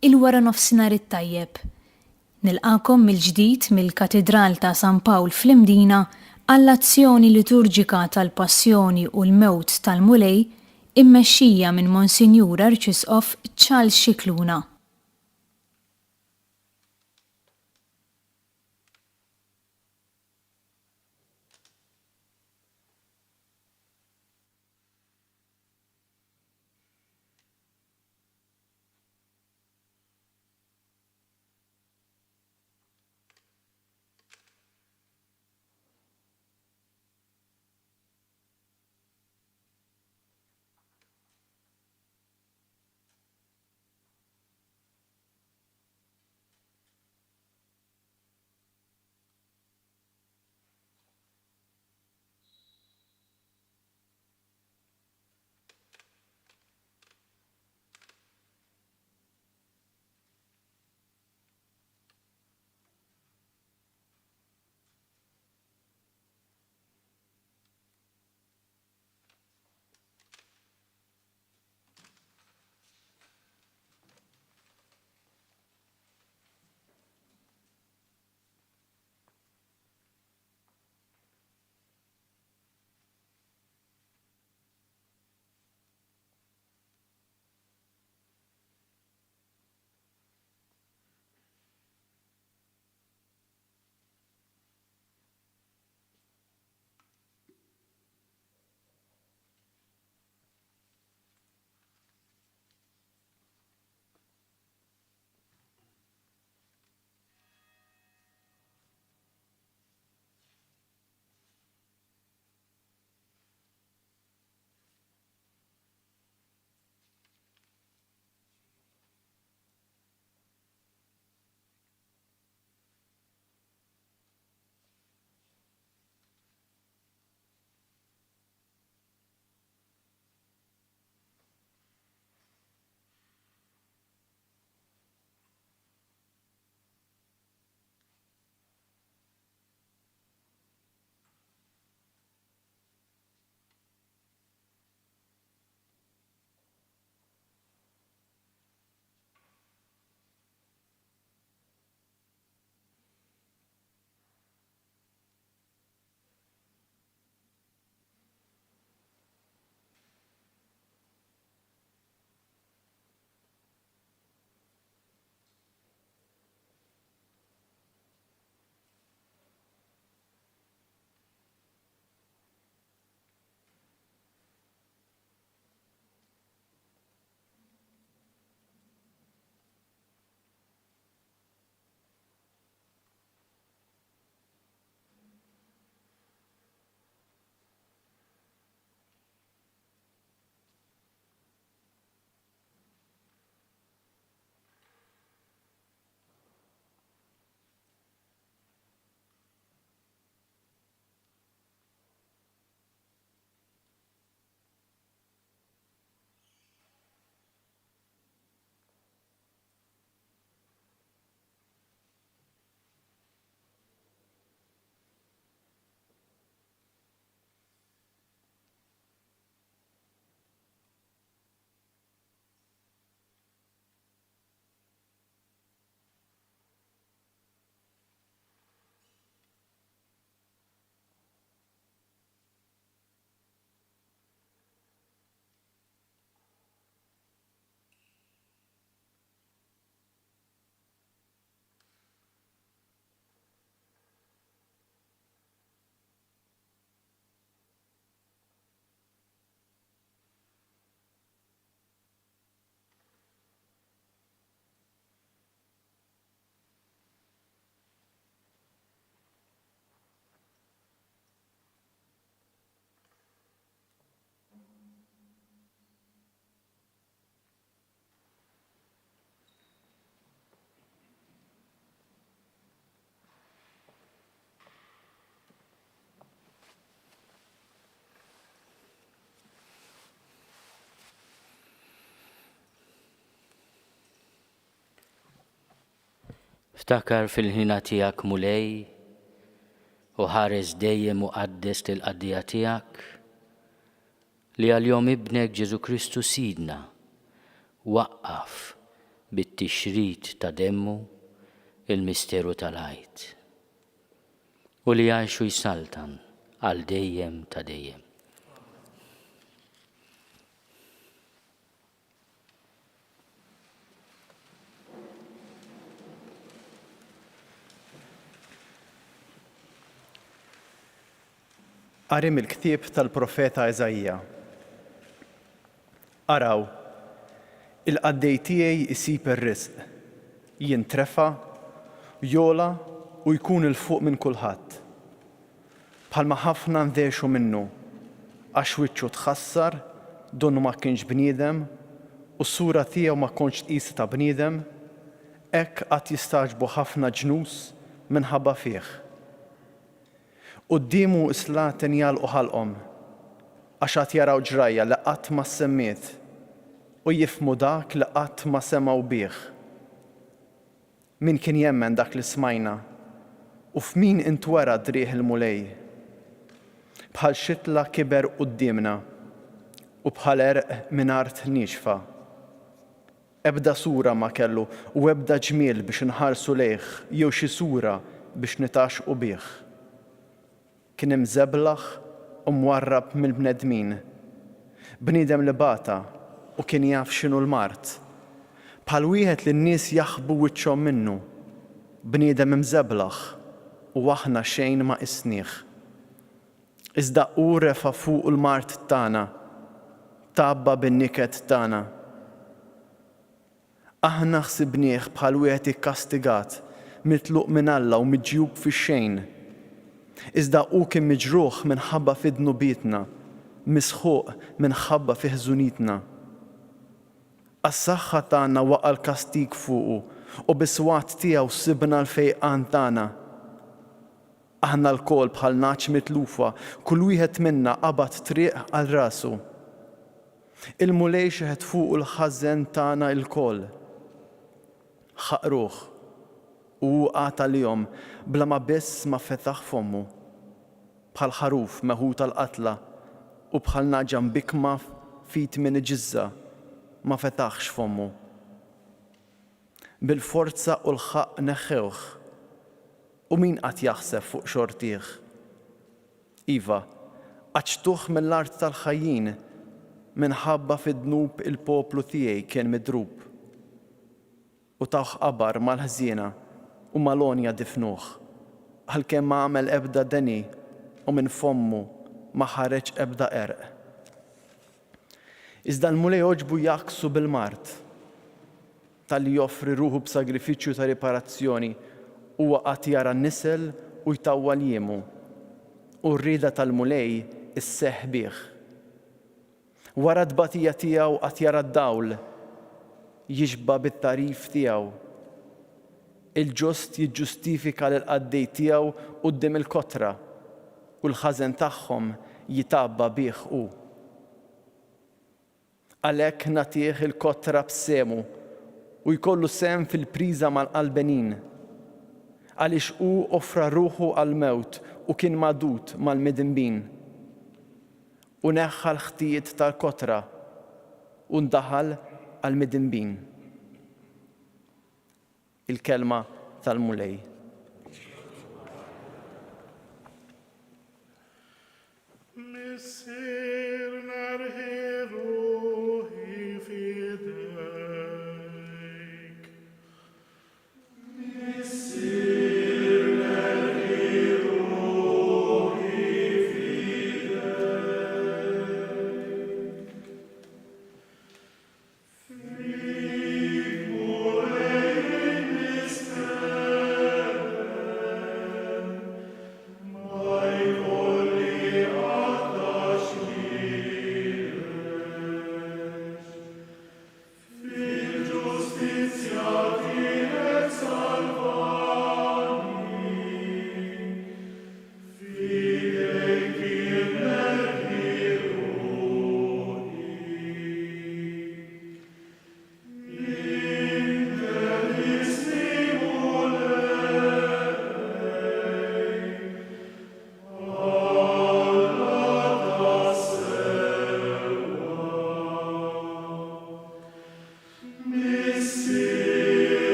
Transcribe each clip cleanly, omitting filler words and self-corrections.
il-wara nofsinhar it-tajjeb. Nilqakom mill-ġdid mill-Katedral ta' San Pawl fl-Imdina għall-azzjoni liturġika tal-Passjoni u l-Mewt tal-Mulej immexxija minn Monsinjur Arċisqof Charles Scicluna. Ftakar fil-ħina tiegħek Mulej u ħares dejjem u qaddes il-qaddija tiegħek li għal-jom ibnek Ġesu Kristu Sidna waqqaf bit-tixrid ta' demmu il-misteru tal-ħajt u li jgħixu jsaltan għal dejjem ta' dejjem. Qari mill-ktieb tal-profeta Eżajja. Araw, il-qaddej tiegħi isib ir-risq, jintrefa, jola u jkun il-fuq minn kulħadd. Bħalma ħafna ndexu minnu, għax wiċċu tħassar, donnu ma kienx bniedem, u s-sura tiegħu ma kontx tqis ta' bniedem, hekk qatt jistaġbu ħafna ġnus minħabba fih. Quddiemu islaten jalqu ħalqhom, għax qatt jaraw ġrajja li qatt ma semmiet u jifhmu dak li qatt ma semgħu bih. Min kien jemmen dak li smajna u f'min intwera drieħ il-mulej. Bħal xitla kiber quddiemna u bħal erq minn art nixfa. Ebda sura ma kellu u ebda ġmiel biex inħarsu lejh jew xi sura biex nitaxqu bih. Kien imżeblaħ u mwarrab mill-bnedmin. Bniedem li bata u kien jaf x'inhu l-mart. Bħal wieħed li n-nies jaħbu wiċċhom minnu. Bniedem imżeblaħ u aħna xejn ma qisnieh. Iżda hu refa' fuq il-mart tagħna, tabba bin-niket tagħna. Aħna ħsibnieh bħal wieħed ikkastigat, mitluq minn Alla u miġjub fix-xejn. Iżda hu kien miġruħ minħabba fi dnubietna, misħuq minħabba fi ħżunitna. Għas-saħħa tagħna waqa' l-kastig fuqu u bis-swat tiegħu sibna l-fejqan tagħna. Aħna l-kol bħal naċ mitlufa, kull wieħed minna qabad triq għal rasu. Il-mulej xeħed fuq il-ħażen tagħna l-kol. Ħaqruh u għata lihom bla ma biss ma fetaħ fommu. Bħal ħaruf meħu tal-qatla u bħal naġam bikma fit minn ġizza ma fetaħx fommu. Bil-forza u l-ħaq neħħewh u min qatt jaħseb fuq xortih. Iva, għaċtuħ mill-art tal-ħajjin minħabba fid-dnub il-poplu tiegħi kien midrub. U tawħ qabar mal-ħżiena u mal-onja difnuh, għalkemm ma għamel ebda deni u minn fommu ma ħareġ ebda erq. Iżda l-mulej oġbu jaqsu bil-mart, tal-li joffri ruħu b'sagrifiċċju ta' riparazzjoni huwa qatt jara n-nisel u jtawwal jiemu, u r-rieda tal-mulej isseħħ bih. Wara d-batija tiegħu qatt jara d-dawl, jiġba bit-tarif tiegħu. Il-ġust jiġġustifika l-qaddej tiegħu quddiem il-kotra u l-ħażen tagħhom jitabba bih hu. Għalhekk nagħtih il-kotra b'semu u jkollu sem fil-priża mal-qalbenin. Għaliex hu offra ruħu għall-mewt u kien magħdud mal-midinbin. U neħħa l-ħtijiet tal-kotra u ndaħal għall-midinbin. Il-kelma tal-mulej.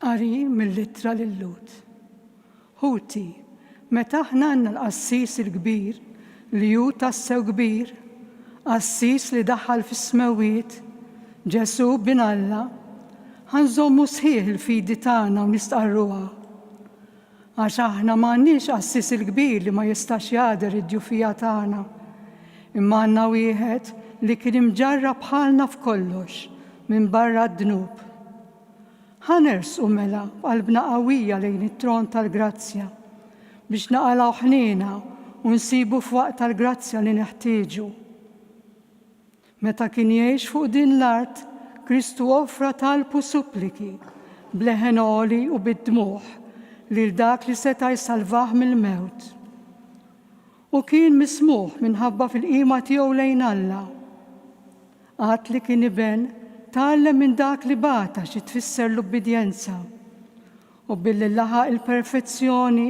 Qari mill-littra lill-Lut. Ħuti, meta aħna għandna l-qassis il-kbir, li hu tassew kbir, qassis li daħħal fis-smawiet, Ġesu bin Alla, ħanżommu sħiħ il-fidi tagħna u nistqarruha. Għax aħna m'għandniex qassis il-kbir li ma jistax jgħader id-djufija tagħna, imma għandna wieħed li kien imġarrab bħalna f'kollox minn barra d-dnub. Ħanersqu mela b'qalbna qawwija lejn it-tron tal-grazzja biex naqalgħu ħnina u nsibu f'waqt tal-grazzja li neħtieġu. Meta kien jgħix fuq din l-art, Kristu offra talbu suppliki bleħen għoli u bid-dmuħ lil dak li seta' jsalvah mill-mewt. U kien mismuħ minħabba fil-qima tiegħu lejn Alla. Qatt li kien iben tgħallem minn dak li bata xi tfisser l-ubbidjenza u billi laħaq il-perfezzjoni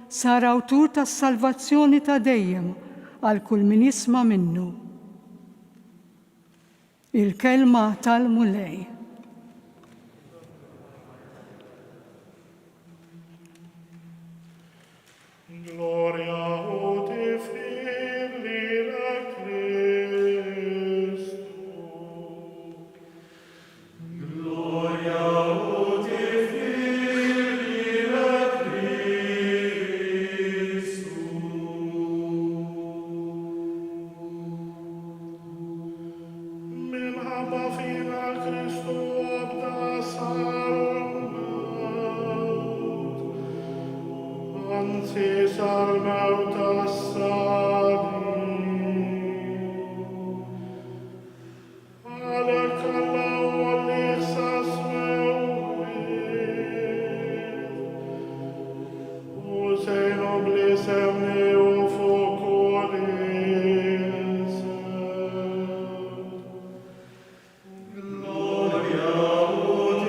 sar awtur tas-salvazzjoni ta' dejjem għal kull min jisma' minnu. Il-kelma tal-mulej. Gloria ut Filii Christus. Gloria ut Filii Christus. Minħabba fina Kristu abda sal-mewt, anzi sal-mewt as-salim. Għalhekk Alla huwa li ħsas mewt, u sejnu bl-isem niequ fuq kull isem. Gloria ut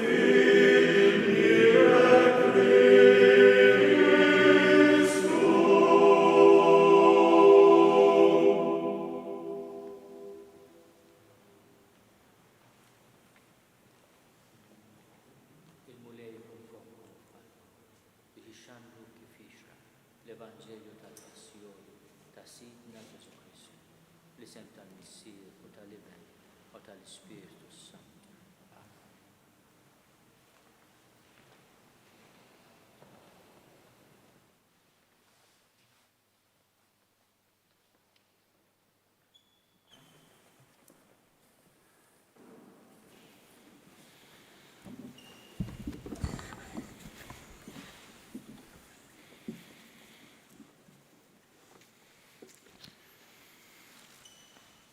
Filii Christus. Il-mulej jkun fokkom biex ixxandru kif jixraq l-Evanġelju tal-Passjoni ta' Sidna Ġesu Kristu, l-isem tal-Missier u tal-Iben u tal-Ispiritu Santu.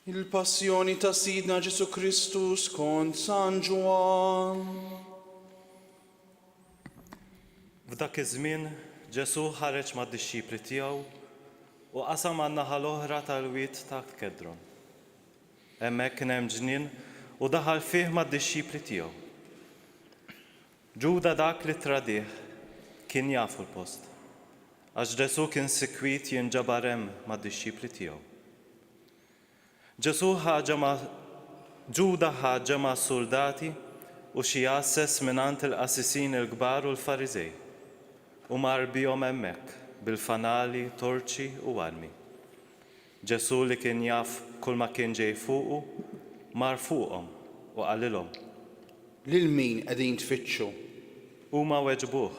Il-passjoni ta' Sidna Ġesu Kristu skont San Ġwan. F'dak iż-żmien Ġesu ħareġ mad-dixxipli tiegħu u qasam għan-naħa l-oħra tal-wied ta' Kedron. Hemmhekk kien hemm ġnien u daħal fih mad-dixxipli tiegħu. Ġuda dak li tradih kien jafu l-post, għax Ġesu kien sikwit jinġabar hemm mad-dixxipli tiegħu. Ġuda ħaġa ma' soldati u xi assess mingħand il-qassisin il-kbar u l-Farizej u mar bihom hemmhekk bil-fanali, torċi u armi. Ġesu li kien jaf kull ma kien ġej fuqu mar fuqhom u qalilhom. Lil min qegħdin tfittxu? Huma weġbuh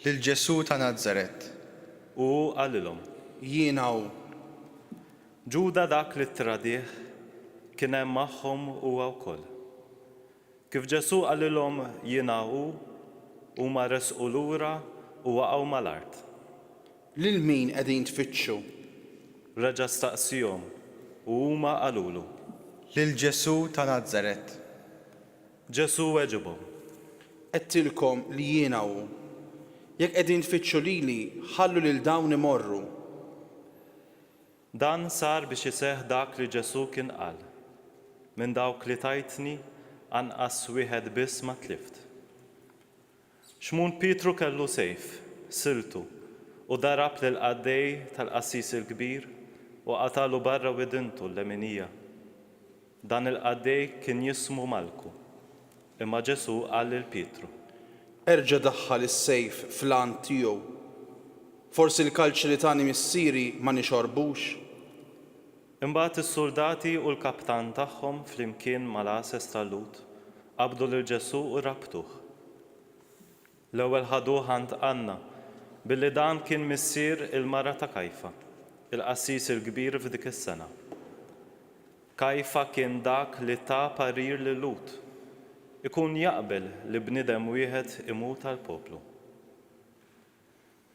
Lil Ġesu ta' Nażaret. u qalilhom. Jiena hu. Ġuda dak li tradih kien hemm magħhom huwa wkoll. Kif Ġesu qalilhom jiena hu, huma resqu lura u waqgħu mal-art. Lil min qegħdin tfittxu? Reġa' staqsihom u huma qalulu. Lil Ġesu ta' Nażaret. Ġesu weġibhom. Qedtilkom li jiena hu. Jekk qegħdin tfittxu lili, ħallu lil dawn imorru. Dan sar biex iseħħ dak li Ġesu kien qal. Minn dawk li tajtni anqas wieħed biss ma tlift. Xmun Pietru kellu sejf, siltu, u darab lil qaddej tal-qassis il-kbir u qatalu barra widintu l-leminija. Dan il-qaddej kien jismu Malku, imma Ġesu qal lil Pietru: Erġa' daħħal is-sejf fl-għan tiegħu. Forsi l-kalċi li tani missieri ma nixorbux. Imbagħad is-soldati u l-kaptan tagħhom flimkien mal-ases tal-lut qabdu lil Ġesu u rabtuh. L-ewwel ħaduh għand Anna billi dan kien missier il-mara ta' Kajfa, il-qassis il-kbir f'dik is-sena. Kajfa kien dak li ta' parir lil Lut ikun jaqbel li bniedem wieħed imut għall-poplu.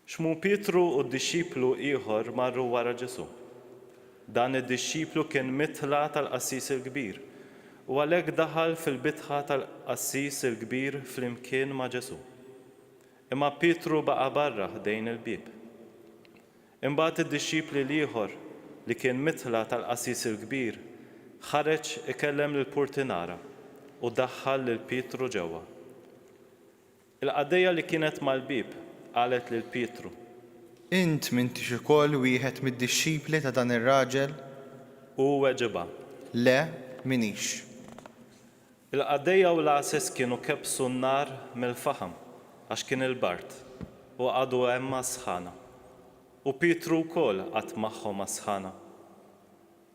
X'mu Pietru u d-dixxiplu ieħor marru wara Ġesu. Dan id-dixxiplu kien mitla tal-qassis il-kbir u għalhekk daħal fil-bitħa tal-qassis il-kbir flimkien ma' Ġesu. Imma Pietru baqa' barra ħdejn il-bieb. Imbagħad id-dixxipli ieħor li kien mitla tal-qassis il-kbir ħareġ ikellem lill-purtinara u daħħal lil Pietru ġewwa. Il-qadejja li kienet mal-bieb qalet lil Pietru: Int m'intix ukoll wieħed mid-dixxipli ta' dan ir-raġel? U weġiba. Le, minix. Il-qadejja u l-ases kienu kebsu n-nar mill-faħam għax kien il-bart u għadu hemm sħana. U Pietru wkoll qatt magħhom sħana.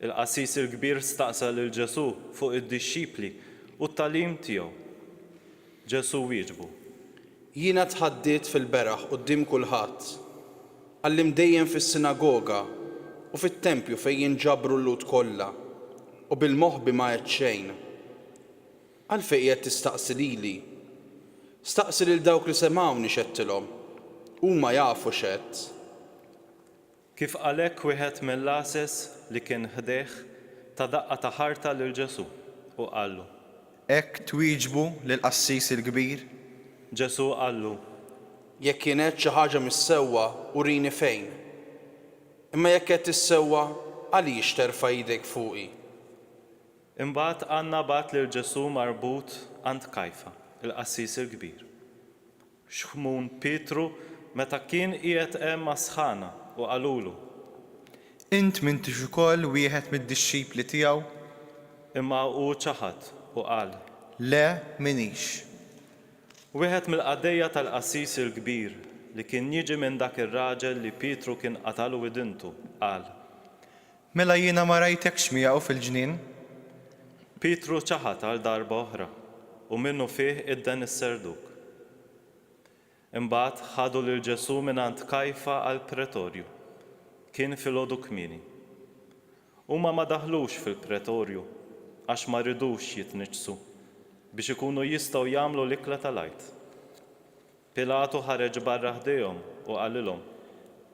Il-qassis il-kbir staqsa lil Ġesu fuq id-dixxipli u t-talim tiegħu. Ġesu wieġbu: Jiena tħaddiet fil-beraħ quddiem kulħadd. Għallim dejjem fis-sinagoga u fit-tempju fejn jinġabru l-lut kollha u bil-moħħbi ma qed xejn. Għalfejn qed tistaqsi lili? Staqsi lil dawk li semgħuni x'għedtilhom. Huma jafu x'għedt. Kif għalhekk wieħed mill-ases li kien ħdejh ta' daqqa ta' ħarta lil Ġesu u qallu: Hekk twieġbu lill-qassis il-kbir? Ġesu qallu: Jekk kienet xi ħaġa mis-sewwa urini fejn. Imma jekk qed tissewwa għaliex terfa' jdejk fuqi. Imbagħad Anna bagħat lil Ġesu marbut għand Kajfa, il-qassis il-kbir. X'ħmun Pietru meta kien qiegħed hemm ma' sħana u qalulu: Int m'intix ukoll wieħed mid-dixxipli tiegħu? Imma hu ċaħad u qal: Le, minix. Wieħed mill-qadejja tal-qassis il-kbir li kien jiġi minn dak ir-raġel li Pietru kien qatalu widintu qal: Mela jiena ma rajtekx miegħu fil-ġnien? Pietru ċaħat għal darba oħra u minnu fih idden is-serduk. Imbagħad ħadu lil Ġesu mingħand Kajfa għall-pretorju. Kien filgħodu kmieni. Huma ma daħlux fil-pretorju għax ma ridux jitniġsu biex ikunu jistgħu jagħmlu l-ikla tal-għajt. Pilatu ħareġ barra ħdejhom u qalilhom: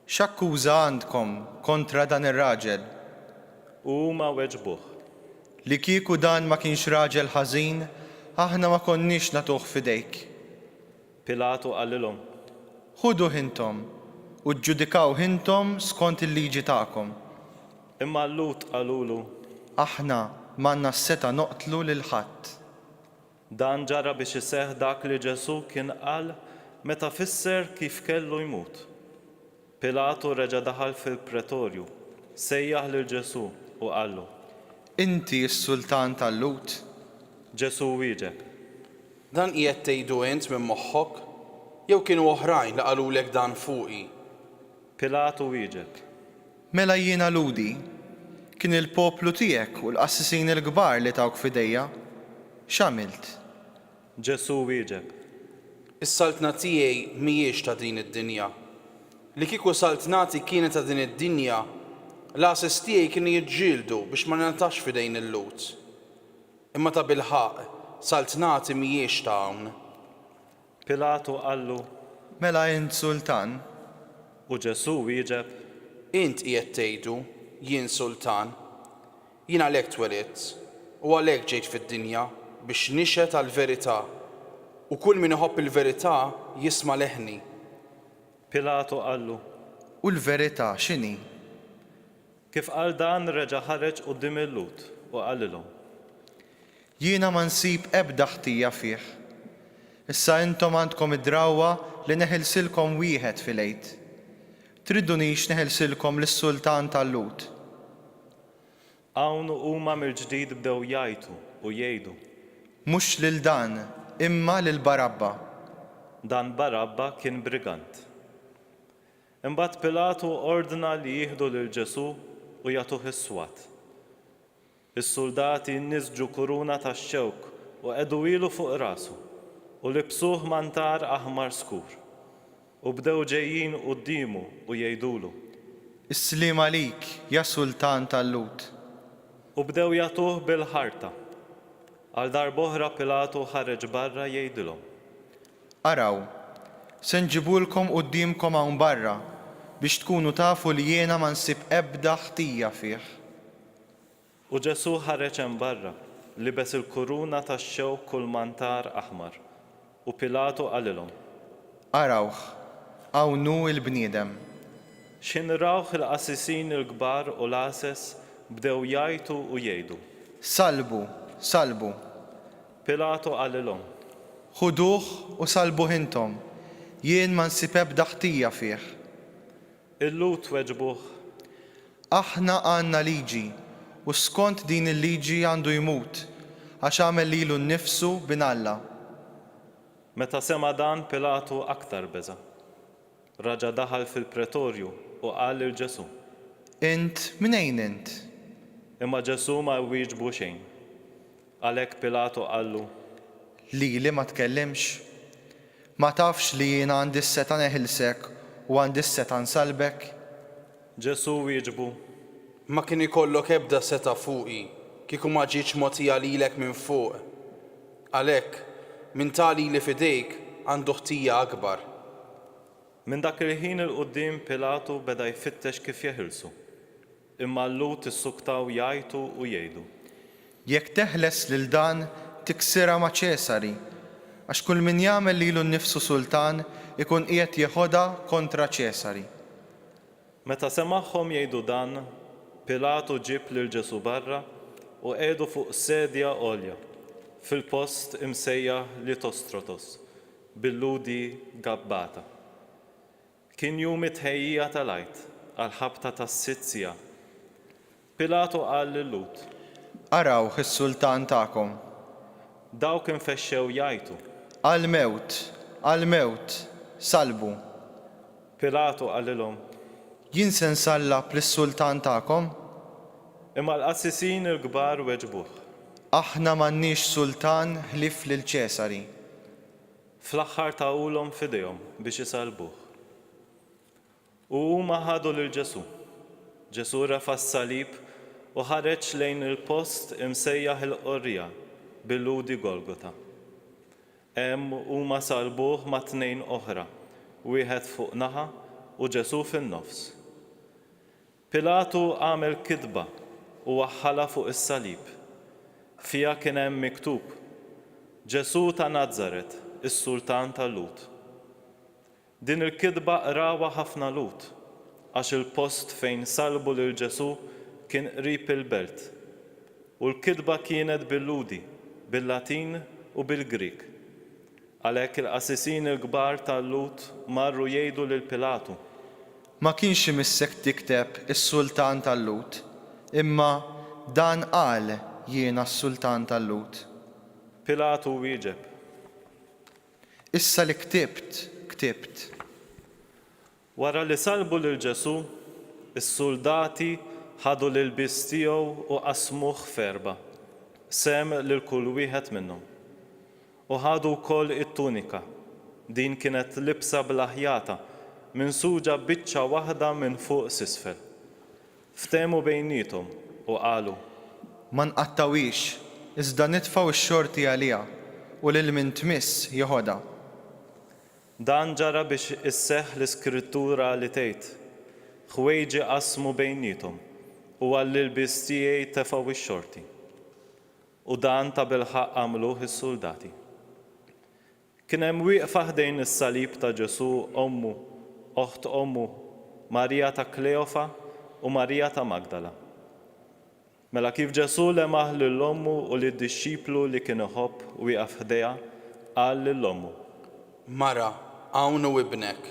X'akkuża għandkom kontra dan ir-raġel? U huma weġbuh: Li kieku dan ma kienx raġel ħażin, aħna ma konniex nagħtuh f'idejk. Pilatu qalilhom: Ħuduh intom u ġġudikaw intom skont il-liġi tagħkom. Imma l-lut qalulu: Aħna m'għandna s-seta noqtlu lil ħadd. Dan ġara biex iseħħ dak li Ġesu kien qal meta fisser kif kellu jmut. Pilatu reġa' daħal fil-pretorju, sejjaħ lil Ġesu u qallu: Inti s-sultan tal-lut? Ġesu wieġeb: Dan qiegħed tgħidu int minn moħħok? Jew kienu oħrajn li qalulek dan fuqi? Pilatu wieġeb: Mela jiena ludi, kien il-poplu tiegħek u l-qassisin il-kbar li tawk f'idejja. X'għamilt? Ġesu wieġeb: Is-saltna tiegħi mhijiex ta' din id-dinja. Li kieku saltnati kienet ta' din id-dinja, l-ases tiegħi kienu jiġġieldu biex ma nagħtax f'idejn il-lut. Imma ta' bilħaq, saltnati mhijiex ta' hawn. Pilatu qallu: Mela int sultan? U Ġesu wieġeb: Int qiegħed tgħidu jien sultan. Jien għalhekk twelidt u għalhekk ġejt fid-dinja biex nixhed għall-verità. U kull min iħobb il-verità jisma' leħni. Pilatu qallu: U l-verità x'inhi? Kif qal dan reġa' ħareġ quddiem il-lut u qalilhom: Jiena ma nsib ebda ħtija fih. Issa intom għandkom id-drawwa li neħilsilkom wieħed fil-għid. Triddunix neħilsilkom lis-sultan tal-lut. Hawn huma mill-ġdid bdew jgħidu u jgħidu: Mhux lil dan, imma lil Barabba. dan Barabba kien brigant. Imbagħad Pilatu ordna li jieħdu lil Ġesu u jagħtuh is-swat. Is-soldati nniżġu kuruna tax-xewk u qedu ilu fuq rasu u libsuh mantar aħmar skur u bdew ġejjin qudiemu u jgħidulu. Is-sliem għalik, ja Sultan tal-Lut. U bdew jagħtuh bil-ħarta. Għal darb'oħra Pilatu ħareġ barra jgħidilhom. Araw, se nġibulkom qudiemkom hawn barra biex tkunu tafu li jiena ma nsib ebda ħtija fih. U Ġesu ħareġ hemm barra, libes il-kuruna tax-xewk u l-mantar aħmar. U Pilatu qalilhom. Arawh, hawnhu il-bniedem. X'inrawh il-qassisin il-kbar u l-għases bdew jgħidu u jgħidu. Salbu, salbu. Pilatu qalilhom. Ħuduh u salbuh intom. Jien ma nsib ebda ħtija fih. Il-Lut weġbuh. Aħna għandna liġi u skont din il-liġi għandu jmut għax għamel lilu nnifsu binalla. Meta sema dan Pilatu aktar beża. Raġa daħal fil-pretorju u qal lil Ġesu. Int minejn int? Imma Ġesu ma wieġbu xejn. Għalhekk Pilatu qallu. Li ma tkellimx? Ma tafx li jiena għandi s-seta neħilsek u għandi s-seta nsalbek? Ġesu wieġbu. Ma kien ikollok ebda seta fuqi, kieku ma ġietx mogħtija lilek minn fuq. Għalhekk, min tali li fidejk għandu ħtija akbar. Minn dak il-ħin il-qudiem Pilatu beda jfittex kif jeħilsu. Imma l-Lut issuktaw jgħidu u jgħidu. Jekk teħles lil dan tiksira ma' Ċesari, għax kull min jagħmel lilu nnifsu sultan ikun qiegħed jeħodha kontra Ċesari. Meta semagħhom jgħidu dan, Pilatu ġib lil Ġesu barra u qiegħdu fuq sedja għolja fil-post imsejjaħ Litostrotos bil-ludi Gabbata. Kien jum it-tħejjija tal-għid għal ħabta tas-sitt. Pilatu qal lil-Lut. Araw is-sultan tagħkom. Dawk infexxew jgħidu. Għal-mewt, salbu. Pilatu qalilhom. Jien se nsallab lis-sultan tagħkom? Imma l-qassisin il-kbar weġbuh. Aħna m'għandniex sultan ħlief lil Ċesari. Fl-aħħar tawulhom f'idejhom biex isalbuh. U huma ħadu lil Ġesu. Ġesu refa' s-salib u ħareġ lejn il-post imsejjaħ il-qorrija bil-ludi Golgota. Hemm huma salbuh ma' tnejn oħra, wieħed fuq naħa u Ġesu fin-nofs. Pilatu għamel kitba u waħħala fuq is-salib. Fija kien hemm miktub: Ġesu ta' Nażaret, is-Sultan tal-Lut. Din il-kitba qrawha ħafna Lut, għax il-post fejn salbu lil Ġesu kien qrib il-belt. U l-kitba kienet bil-ludi, bil-Latin u bil-Grik. Għalhekk il-qassisin il-kbar tal-Lut marru jgħidu lil Pilatu. Ma kienx imissek tikteb is-Sultan tal-Lut, imma dan qal jiena s-Sultan tal-Lut. Pilatu wieġeb. Issa li ktibt. Wara li salbu lil Ġesu, is-soldati ħadu l-ilbies tiegħu u qasmuh f'erba', sem lil kull wieħed minnhom. U ħadu wkoll it-tunika, din kienet libsa bl-aħjata, minsuġa biċċa waħda minn fuq s'isfel. Ftehmu bejniethom u qalu. Ma nqattawix, iżda nitfgħu x-xorti għaliha u lil min tmiss jeħodha. Dan ġara biex isseħħ l-Iskrittura li tgħid: ħwejġi qasmu bejniethom u għall-ilbies tiegħi tefgħu x-xorti. U dan ta' bil-ħaqq għamluh is-soldati. Kien hemm wieqfa ħdejn is-salib ta' Ġesu ommu, oħt ommu, Marija ta' Kleofa u Marija ta' Magdala. Mela kif Ġesu lemaħ lill-ommu u lid-dixxiplu li kien iħobb wieqaf ħdejha, qal lill-ommu: Mara, hawn hu ibnek.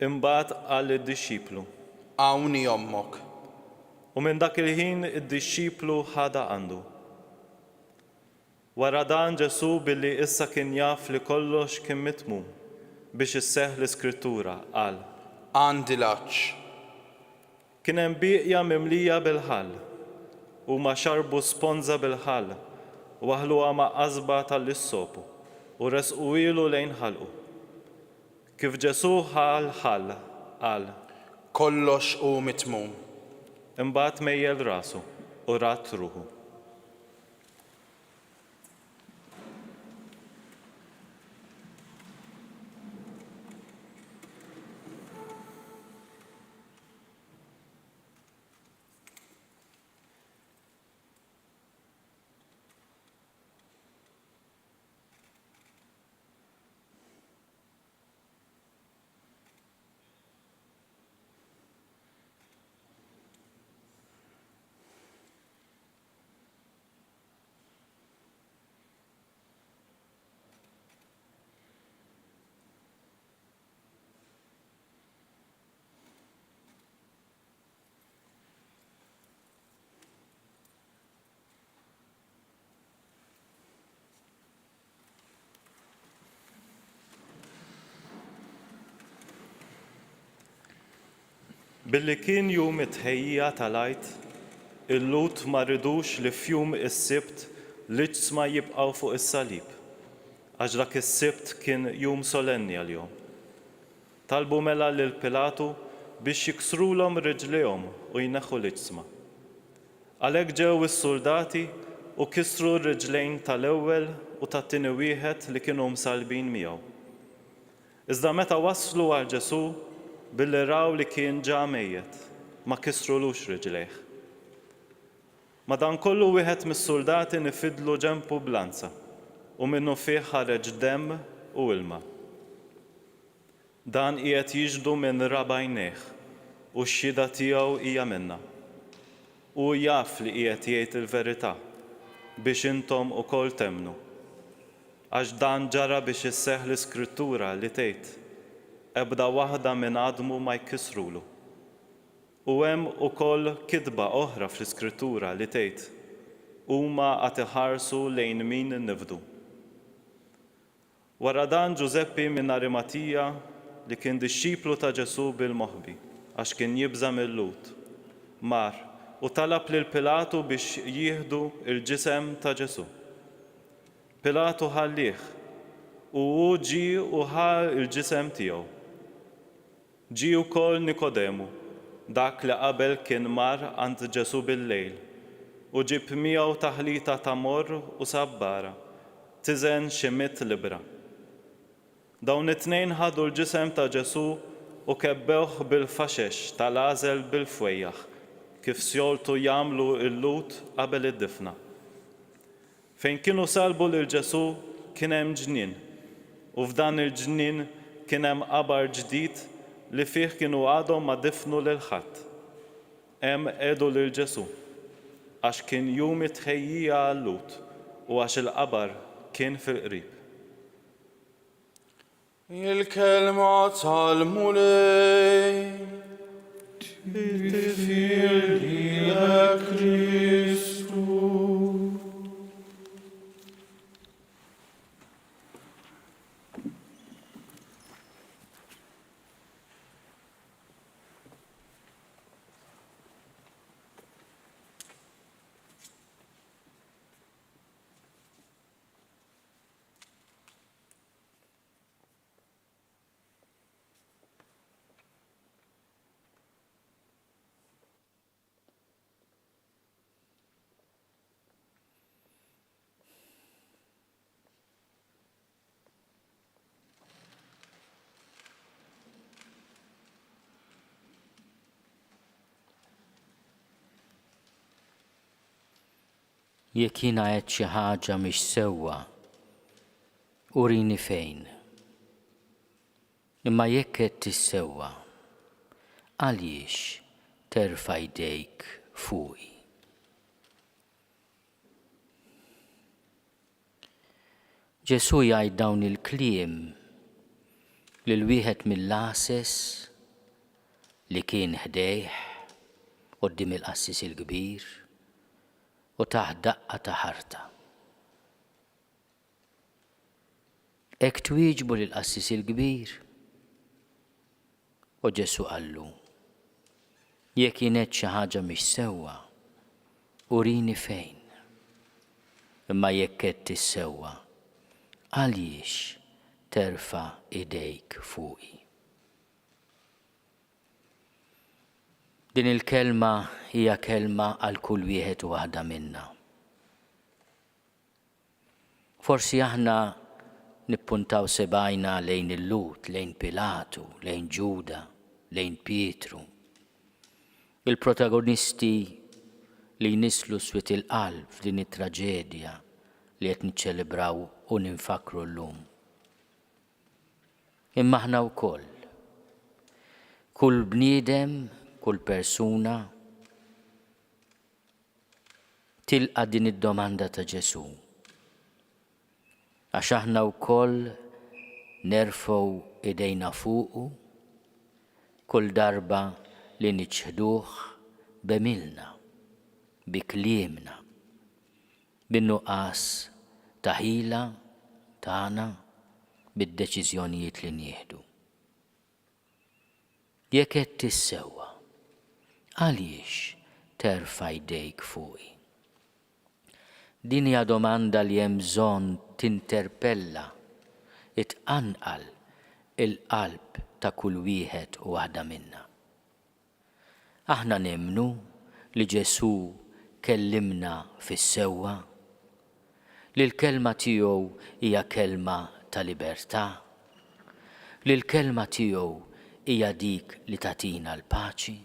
Imbagħad qal lid-dixxiplu: Hawnhi ommok. U minn dak il-ħin id-dixxiplu ħada għandu. Wara dan Ġesu billi issa kien jaf li kollox kien mitmum, biex isseħħ l-Iskrittura qal: Għandi laċ. Kien hemm biqja mimlija bil-ħall, huma xarbu sponza bil-ħall, waħluha ma' qasba tal-issopu u resqu ilu lejn ħalqu. Kif Ġesu ħall qal: Kollox hu mitmum. Imbagħad mejjel rasu u rat ruħu. Billi kien jum it-tħejjija tal-Għid, il-Lut ma rridux li f'jum is-Sibt l-ġsma jibqgħu fuq is-salib, għax dak is-Sibt kien jum solenni għalihom. Talbu mela lil Pilatu biex jiksrulhom riġlihom u jneħħu l-ġsma. Għalhekk ġew is-soldati u kisru r-riġlejn tal-ewwel u tat-tieni wieħed li kienu msalbin miegħu. Iżda meta waslu għal Ġesu, billi raw li kien ġa mejjed, ma kisrulux riġlejh. Madankollu wieħed mis-soldati nifidlu ġenbu blanza u minnu fih ħareġ demm u ilma. Dan qiegħed jiġdu minn rabajnejh u x-xhieda tiegħu hija minnha. U jaf li qiegħed jgħid il-verità biex intom ukoll temnu. Għax dan ġara biex isseħħ l-Iskrittura li tgħid: ebda waħda minn għadmu ma jkissrulu. U hemm ukoll kitba oħra fl-Iskrittura li tgħid: huma qed iħarsu lejn min nifdu. Wara dan Ġuseppi minn Arimatija li kien dixxiplu ta' Ġesu bil-moħħbi għax kien jibża mill-Lut, mar u talab lil Pilatu biex jieħdu il-ġisem ta' Ġesu. Pilatu ħallih u hu ġie u ħa il-ġisem tiegħu. Ġie wkoll Nikodemu, dak li qabel kien mar għand Ġesu bil-lejl, u ġib miegħu taħlita ta' morr u sabbara, tiżen xi 100 libra. Dawn it-tnejn ħadu l-ġisem ta' Ġesu u kebbewh bil-faxex tal-għażel bil-fwejjaħ, kif sjoltu jagħmlu l-Lut qabel id-difna. Fejn kienu salbu lil Ġesu kien hemm ġnien, u f'dan il-ġnien kien hemm qabar ġdid li fih kienu għadhom ma difnu lil ħadd. Hemm għedu lil Ġesu, għax kien jum it-tħejjija għall-Lut u għax il-qabar kien fil-qrib. Il-kelma tal-mulej tifir lilek Kristu. Jekk jiena qed xi ħaġa mhix sewwa, urini fejn. Imma jekk qed tissewwa, għaliex terfa' jdejk fuqi. Ġesu jgħid dawn il-kliem lil wieħed mill-għases li kien ħdejh quddiem il-qassis il-kbir u taħt daqqa ta' ħarta. Ek twieġbu lill-qassis il-kbir. U Ġesu qallu, jekk kienet xi ħaġa mhix sewwa, urini fejn. Imma jekk qed tissewwa, għaliex terfa' idejk fuqi. Din il-kelma hija kelma għal kull wieħed u waħda minna. Forsi aħna nippuntaw sebajna lejn il-Lut, lejn Pilatu, lejn Ġuda, lejn Pietru. Il-protagonisti li jnislu swit il-qalb f'din it-traġedja li qed niċċelebraw u ninfakru llum. Imma aħna wkoll. Kull bniedem, kull persuna tilqa' din id-domanda ta' Ġesu. Għax aħna wkoll nerfgħu idejna fuqu kull darba li niċħduh b'emilna, bi kliemna, bin-nuqqas ta' ħila tagħna bid-deċiżjonijiet li nieħdu. Jekk qed tissewwa, għaliex terfa' jdejk fuqi? Din hija domanda li hemm bżonn tinterpella, itqanqal il-qalb ta' kull wieħed u waħda minna. Aħna nemmnu li Ġesu kellimna fis-sewwa, li l-kelma tiegħu hija kelma ta' libertà, li l-kelma tiegħu hija dik li tagħtina l-paċi.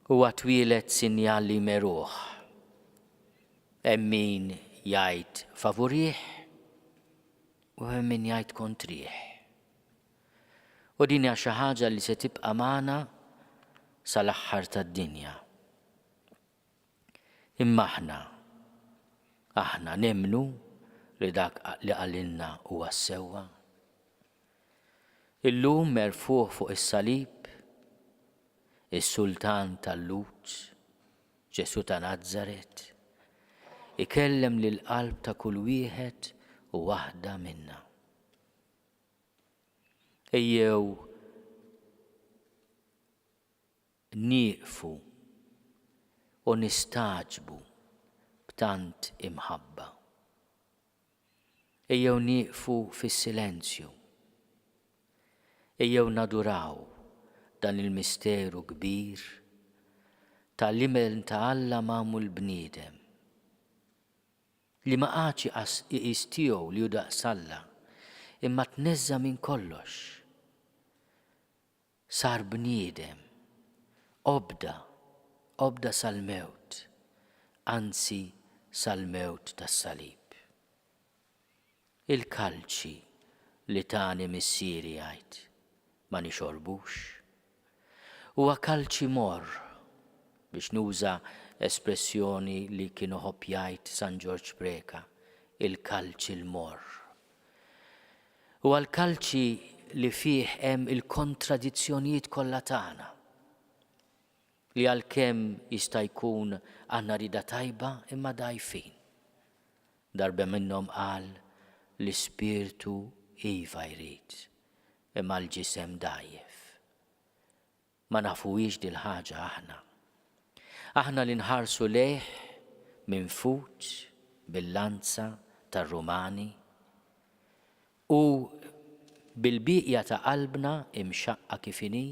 Huwa twielet sinjali meruħ. Hemm min jgħid favorih u hemm min jgħid kontrih. U din hija xi ħaġa li se tibqa' magħna sal-aħħar tad-dinja. Imma aħna nemmnu li dak li qalilna huwa s-sewwa. Illum merfuh fuq is-salib is-Sultan tal-Lut, Ġesu ta' Nażaret, ikellem lil qalb ta' kull wieħed u waħda minna. Ejjew nieqfu u nistaġbu b'tant imħabba. Ejjew nieqfu fis-silenzju. Ejjew naduraw dan il-misteru kbir tal-li ta' Alla magħmul bniedem li ma qatx iqis tiegħu li hu daqs Alla imma tneżża minn kollox. Sar bniedem, obda sal-mewt, anzi sal-mewt tas-salib. Il-kalċi li tani missieri jgħid ma nixorbux. Huwa kalċi mor, biex nuża espressjoni li kienu ħobb jgħid San George Preka, il-kalċi l-mor. Huwa l-kalċi li fih hemm il-kontradizzjonijiet kollha tagħna. Li għalkemm jista' jkun għandna rida tajba imma dgħajfin. Darba minnhom qal l-ispirtu iva jrid, imma l-ġisem dgħajjef. Ma nafuwix dil-ħaġa aħna. Aħna li nħarsu lejh minn fuq bil-lanza tar-Rumani u bil-biqja ta' qalbna imxaqqa kif inhi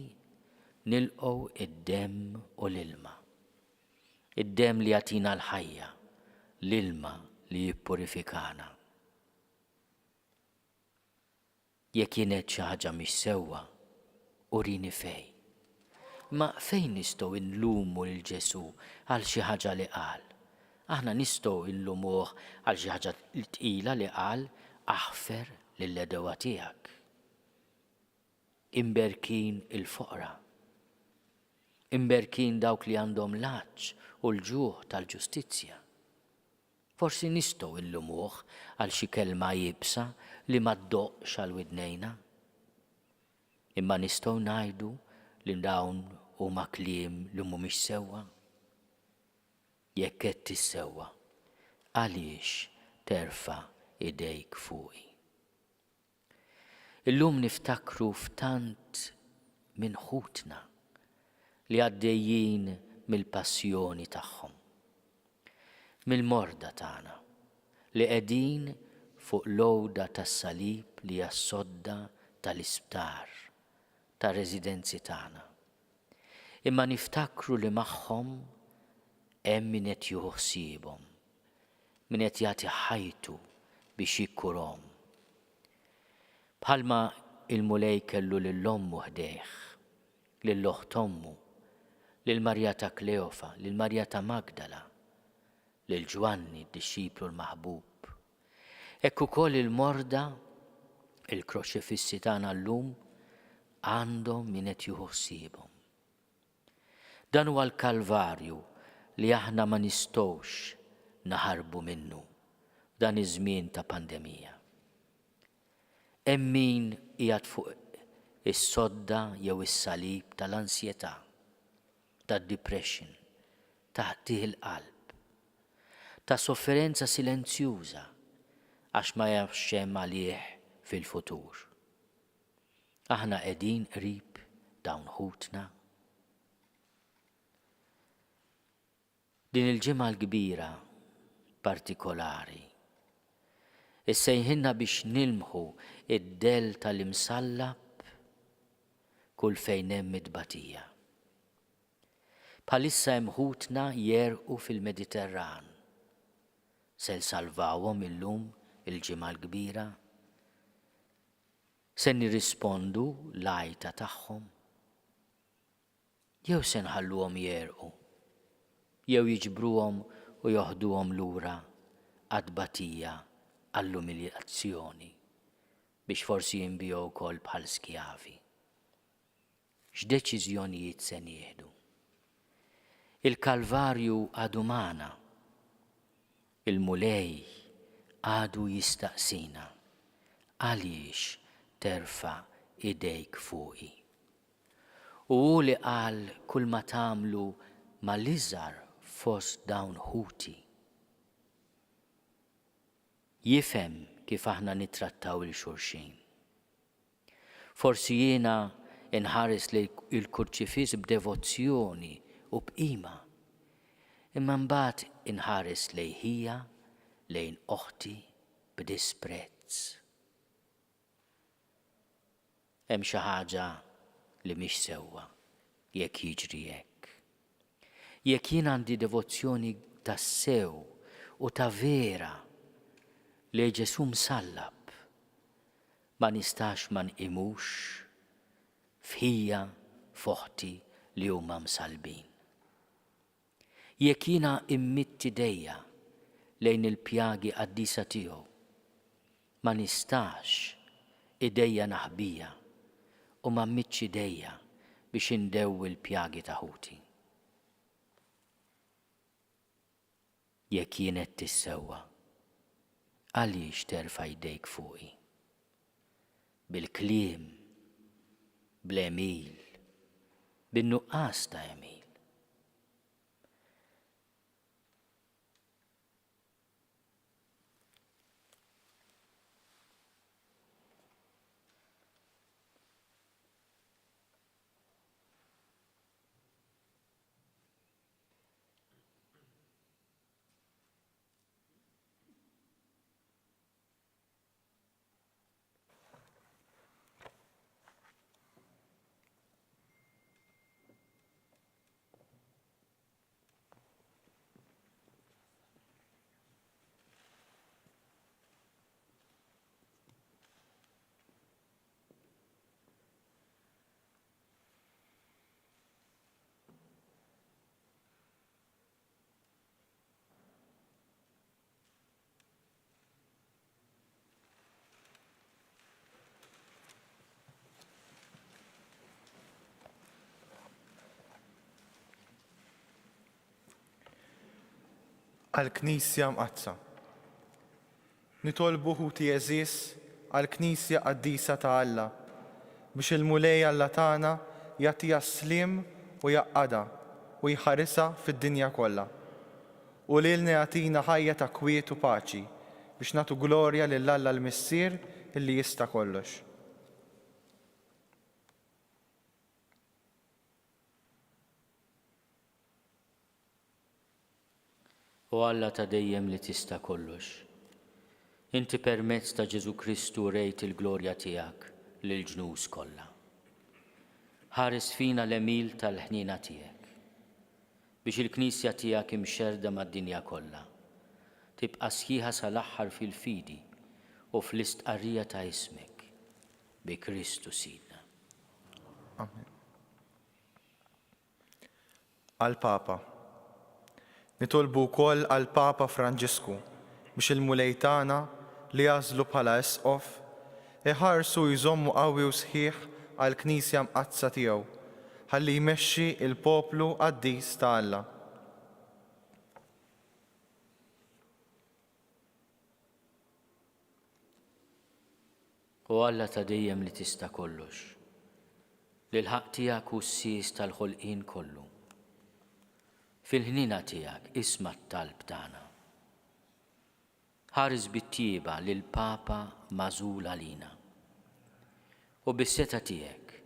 nilqgħu id-demm u l-ilma. Id-demm li jagħtina l-ħajja, l-ilma li jippurifikana. Jekk kienet xi ħaġa mhix sewwa, urini fejn. Ma fejn nistgħu nlumu lil Ġesu għal xi ħaġa li qal? Aħna nistgħu nlumuh għal xi ħaġa tqila li qal aħfer lill-edewa tiegħek. Imberkin il-foqra. Imberkin dawk li għandhom l-għaġġ u l-ġuħ tal-ġustizzja. Forsi nistgħu nlumuh għal xi kelma jibsa li ma ddoqx għal widnejna. Imma nistgħu ngħidu li dawn huma kliem li mhumiex sewwa. Jekk qed tissewwa, għaliex terfa idejk fuqi. Illum niftakru f'tant minn ħutna li għaddejjin mill-passjoni tagħhom, mill-morda tagħna li qegħdin fuq l-għowda tas-salib li hija s-sodda tal-isptar tar-residenzi tagħna. Imma niftakru li magħhom hemm min qed jieħu ħsiebhom, min qed jagħti ħajtu biex jikkurhom. Bħalma il-mulej kellu lill-ommu ħdejh, lill-oħt ommu, lil Marja ta' Kleofa, lil Marja ta' Magdala, lil Ġwanni d-dixxiplu l-maħbub. Hekk ukoll il-morda, il-kroċifissi tagħna llum għandhom min qed jieħu ħsiebhom. Dan huwa l-Kalvarju li aħna ma nistgħux naħarbu minnu dan iż-żmien ta' pandemija. Hemm min qiegħed fuq is-sodda jew is-salib tal-ansjetà, tad-depression, ta' ħtih il-qalb, ta' sofferenza silenzjuża għax ma jafx hemm għalih fil-futur. Aħna qegħdin qrib dawn ħutna. Din il-ġimgħa l-kbira partikolari issejħinna biex nilmħu id-del tal-imsallab kull fejn hemm midbatija. Bħalissa hemm ħutna jerqu fil-Mediterran. Se nsalvawhom illum il-ġimgħa l-kbira? Se nirrispondu l-għajta tagħhom? Jew se nħalluhom jerqu? Jew jiġbruhom u joħduhom lura għad-batija għall-umiljazzjoni biex forsi jinbiegħu wkoll bħal skjavi. X'deċiżjonijiet se nieħdu? Il-Kalvarju għadu magħna, il-mulej għadu jistaqsina għaliex terfa' idejk fuqi. U hu li qal kull ma tagħmlu mal-iżgħar fost dawn ħuti. Jifhem kif aħna nittrattaw il-xulxin. Forsi jiena inħares li il-kurċifiż b'devozzjoni u b'qima, imma mbagħad inħares lejn lejn oħti b'disprezz. Hemm xi ħaġa li mhix sewwa jekk jiġri hekk. Jekk jien għandi devozzjoni tas-sew u ta' vera li Ġesu msallab, ma nistax ma nqimux f'ħija f'oħti li huma msalbin. Jekk jiena immitt idejja lejn il-pjagi qaddisa tiegħu, ma nistax idejja naħbija u ma mmitx idejja biex indew il-pjagi ta' ħuti. Jekk jien qed tissewwa, għaliex terfa' jdejk fuqi? Bil-kliem, bl-emil, bin-nuqqas ta' emil. Għal-Knisja mqazza. Nitolbu ħuti eżis għal-Knisja qaddisa ta' Alla biex il-mulej Alla tagħna jagħtiha slim u jaqqada u jħarisha fid-dinja kollha. U lilna jagħtina ħajja ta' kwiet u paċi biex nagħtu glorja lil Alla l-Missier illi jista' kollox. U Alla ta' dejjem li tista' kollox. Inti permezz ta' Ġesu Kristu rejt il-glorja tiegħek lill-ġnus kollha. Ħares fina l-emil tal-ħnina tiegħek biex il-Knisja tiegħek imxerda mad-dinja kollha tibqa' sħiħa sal-aħħar fil-fidi u fl-istqarrija ta' ismek bi Kristu Sidna. Amen. Għal-Papa. Nitolbu wkoll għal-Papa Franġisku biex il-mulej tagħna li jażlu bħala Esqof iħarsu jżommu qawwi u sħiħ għall-Knisja mqazza tiegħu ħalli jmexxi il-poplu qaddis ta' Alla. U Alla ta' dejjem li tista' kollox. L-ħaq tiegħek hu s-sis tal-ħolqien kollu. Fil-ħnina tiegħek isma' t-talb tagħna. Ħares bit-tieба lil Papa magħżul għalina. U bis-seta tiegħek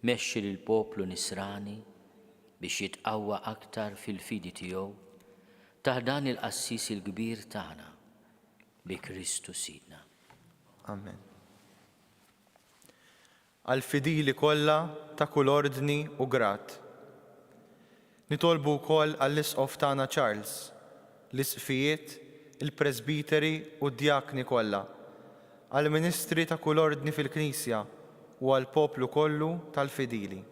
mexxi lil poplu Nisrani biex jitqawwa aktar fil-fidi tiegħu ta' dan il-qassis il-kbir tagħna bi Kristu Sidna. Amen. Għal-fidili kollha ta' kull ordni u grat. Nitolbu wkoll għall-Isqof tagħna Charles, l-isqfijiet, il-presbiteri u d-djakni kollha, għall-ministri ta' kull ordni fil-Knisja u għall-poplu kollu tal-fidili.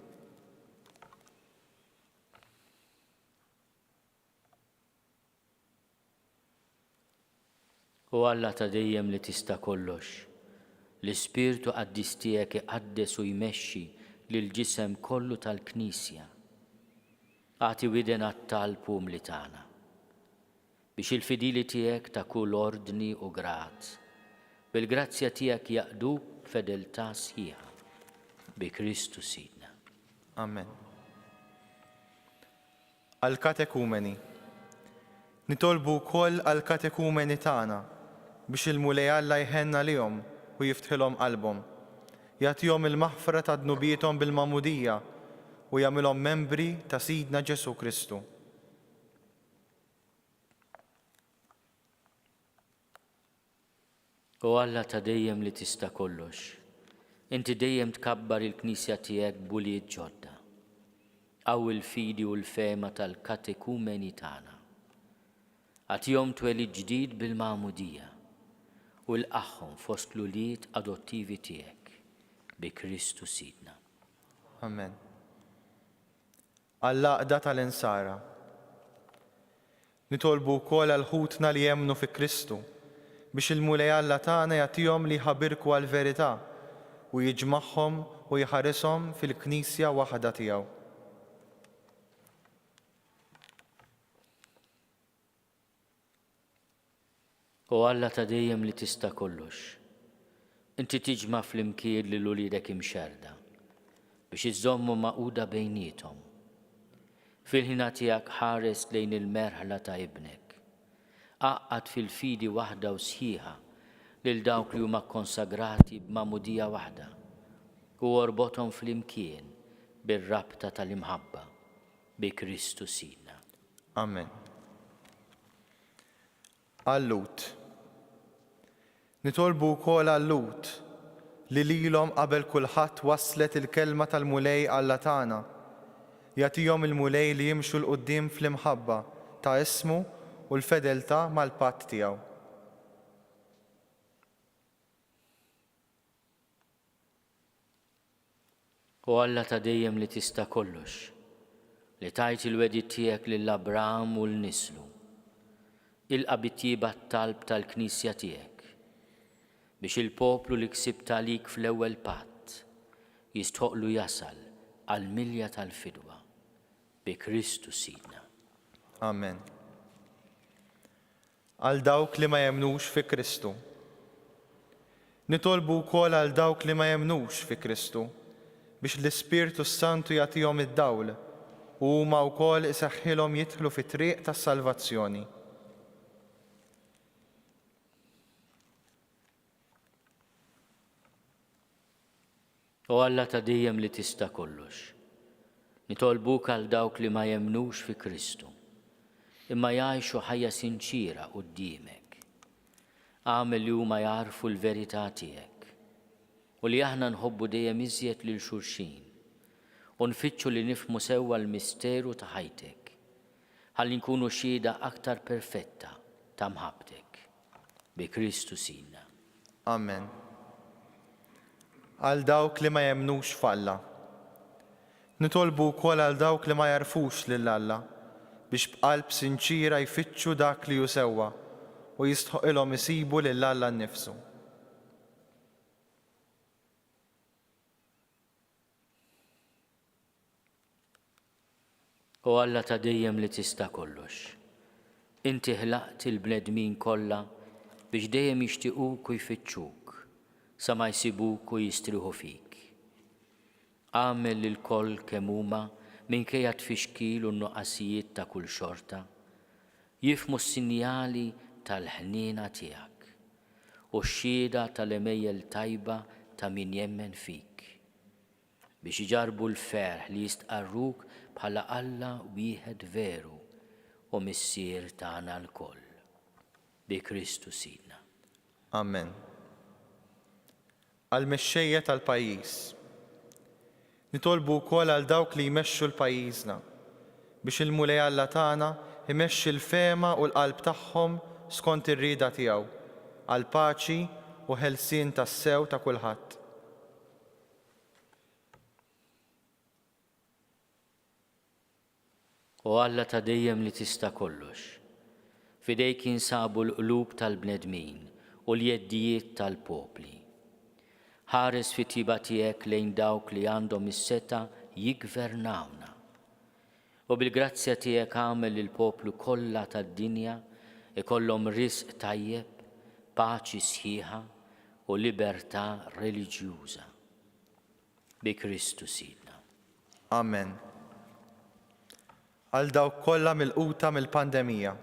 U Alla ta' dejjem li tista' kollox. L-Ispirtu qaddis tiegħek iqaddes u jmexxi lill-ġisem kollu tal-Knisja. Agħti widen għat-talb umli tagħna biex il-fidili tiegħek ta' kull ordni u grat bil-grazzja tiegħek jaqduk f'fedeltà sħiħa bi Kristu Sidna. Amen. Għal-katekumeni. Nitolbu wkoll għal-katekumeni tagħna biex il-mulej Alla jħenna lihom u jiftħilhom qalbhom, jagħtihom il-maħfra ta' dnubietom bil-magħmudija u jagħmilhom membri ta' Sidna Ġesu Kristu. U Alla ta' dejjem li tista' kollox. Inti dejjem tkabbar il-Knisja tiegħek b'ulied ġodda. Qawwi l-fidi u l-fema tal-katekumeni tagħna. Għatihom twelid ġdid bil-magħmudija u l-aħħom fost l-ulied adottivi tiegħek bi Kristu Sidna. Amen. Għall-laqda tal-insara. Nitolbu wkoll għall-ħutna li jemmnu fi Kristu biex il-mulej Alla tagħna jagħtihom li jħabbirku għall-verità u jiġmagħhom u jħarishom fil-Knisja waħda tiegħu. U Alla ta' dejjem li tista' kollox. Inti tiġma' fl-imkien lil uliedek imxerda biex iżommu maquda bejniethom. Fil-ħina tiegħek ħares lejn il-merħla ta' ibnek. Aqgħad fil-fidi waħda u sħiħa lil dawk li huma konsagrati b'magħmudija waħda u orbothom fl-imkien bir-rabta tal-imħabba bi Kristu Sidna. Amen. Għall-Lut. Nitolbu wkoll għall-Lut li lilhom qabel kulħadd waslet il-kelma tal-mulej Alla tagħna. Jagħtihom il-mulej li jimxu l-qudiem fl-imħabba ta' ismu u l-fedeltà mal-patt tiegħu. U Alla ta' dejjem li tista' kollox, li tajt il-wedid tiegħek lill-Abraham u l-nislu, ilqa' bit-tieba t-talb tal-Knisja tiegħek biex il-poplu li ksibt għalik fl-ewwel patt jistħoqlu jasal għall-milja tal-fidwa bi Kristu Sidna. Amen. Għal dawk li ma jemnux fi Kristu. Nitolbu wkoll għal dawk li ma jemnux fi Kristu biex l-Ispirtu Santu jagħtihom id-dawl u huma wkoll isaħħilhom jidħlu fit-triq tas-salvazzjoni. U Alla ta' dejjem li tista' kollox. Nitolbuk għal dawk li ma jemnux fi Kristu, imma jgħixu ħajja sinċira quddiemek. Għamel li huma jarfu l-verità tiegħek u li aħna nħobbu dejjem iżjed lil xulxin u nfittxu li nifhmu sewwa l-misteru ta' ħajtek ħalli nkunu xhieda aktar perfetta ta' mħabbtek. Bi Kristu Sidna. Amen. Għal dawk li ma jemnux f'Alla. Nitolbu wkoll għal dawk li ma jarfux lil Alla biex b'qalb sinċira jfittxu dak li hu sewwa u jistħoqilhom isibu lil Alla nnifsu. U Alla ta' dejjem li tista' kollox. Inti ħlaqt il-bnedmin kollha biex dejjem jixtiequk u jfittxuk sa ma jsibuk u jistriħu fik. Għamel lil-koll kemm huma minkejja tfixkil u n-nuqqasijiet ta' kull xorta, jifhmu s-sinjali tal-ħniena tiegħek u x-xhieda tal-emejjel tajba ta' min jemmen fik biex iġarbu l-ferħ li jistqarruk bħala Alla wieħed veru u missier tagħna l-koll. Bi Kristu Sidna. Amen. Għal-mexxejja tal-pajjiż. Nitolbu wkoll għal dawk li jmexxu l-pajjiżna biex il-mulej Alla tagħna imexxi l-fema u l-qalb tagħhom skont ir-rieda tiegħu għal paċi u ħelsien tas-sew ta' kulħadd. U Alla ta' dejjem li tista' kollox. Fidejk jinsabu l-qlub tal-bnedmin u l-jeddijiet tal-popli. Ħares fit-tiba tiegħek lejn dawk li għandhom is-seta jigvernawna. U bil-grazzja tiegħek għamel il-poplu kollha tad-dinja ikollhom risq tajjeb, paċi sħiħa u libertà reliġjuża. Bi Kristu Sidna. Amen. Għal dawk kollha milquta mill-pandemija.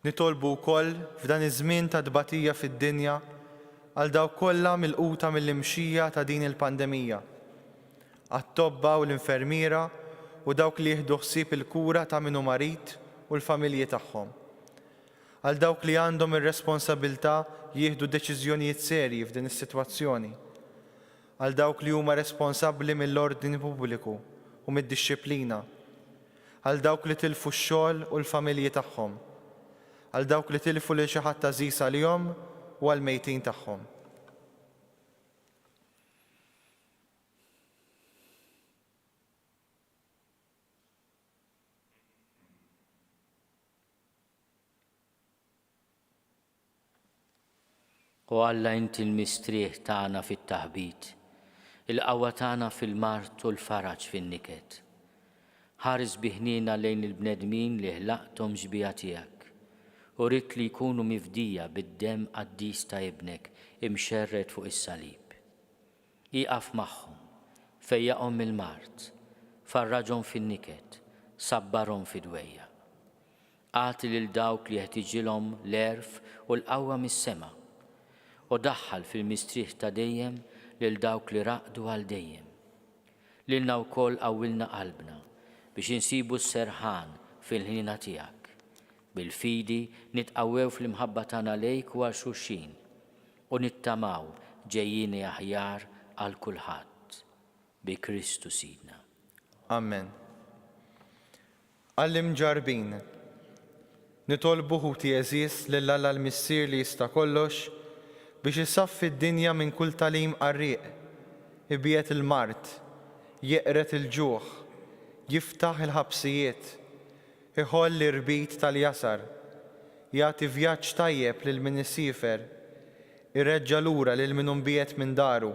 Nitolbu wkoll f'dan iż-żmien ta' tbatija fid-dinja għal dawk kollha milquta mill-imxija ta' din il-pandemija, għat-tobba u l-infermiera u dawk li jieħdu ħsieb il-kura ta' min hu marid u l-familji tagħhom. Għal dawk li għandhom ir-responsabbiltà jieħdu deċiżjonijiet serji f'din is-sitwazzjoni. Għal dawk li huma responsabbli mill-ordni pubbliku u mid-dixxilpina. Għal dawk li tilfu x-xogħol u l-familji tagħhom. Għal dawk li tilfu lil xi ħadd għażiż għalihom u għall-mejtin tagħhom. U Alla inti l-mistrieħ tagħna fit-taħbit, il-qawwa tagħna fil-mart u l-faraġ fin-niket. Ħares biħnina lejn il-bnedmin li ħlaqthom ġbija tiegħek u rid li jkunu mifdija bid-demm qaddis ta' ibnek imxerred fuq is-salib. Iqaf magħhom, fejjaqhom il-mart, farraġhom fin-niket, sabbarhom fid-dwejja. Għati lil dawk li jeħtieġilhom l-erf u l-qawwa mis-sema u daħħal fil-mistrieħ ta' dejjem lil dawk li raqdu għal dejjem. Lilna wkoll qawwilna qalbna biex insibu s-serħan fil-ħnina tiegħek. Bil-fidi nitqawwew fl-imħabba tagħna lejk u għal xulxin u nittamaw ġejjieni aħjar għal kulħadd. Bi Kristu Sidna. Amen. Għall-imġarbin. Nitolbu ħuti eżis lil Alla l-missier li jista' kollox biex isaffi d-dinja minn kull talim qarrieq, ibiet il-mart, jeqret il-ġuħ, jiftaħ il-ħabsijiet, iħoll l-irbit tal-jasar, jagħti vjaġġ tajjeb lil min isifer, irreġġa lura lil min unbiet minn daru,